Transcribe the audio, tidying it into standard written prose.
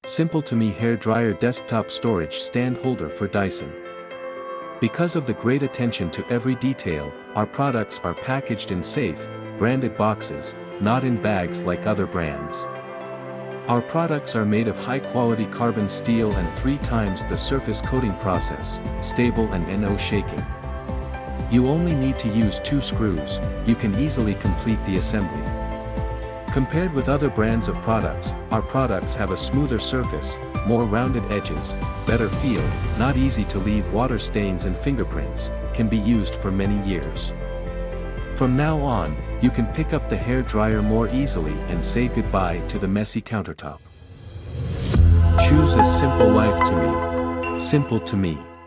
simpltome hairdryer desktop storage stand holder for Dyson. Because of the great attention to every detail, our products are packaged in safe, branded boxes, not in bags like other brands. Our products are made of high-quality carbon steel and 3 times the surface coating process, stable and no shaking. You only need to use 2 screws, you can easily complete the assembly. Compared with other brands of products, our products have a smoother surface, more rounded edges, better feel, not easy to leave water stains and fingerprints, can be used for many years. From now on, you can pick up the hair dryer more easily and say goodbye to the messy countertop. Choose a simple life to me. simpltome.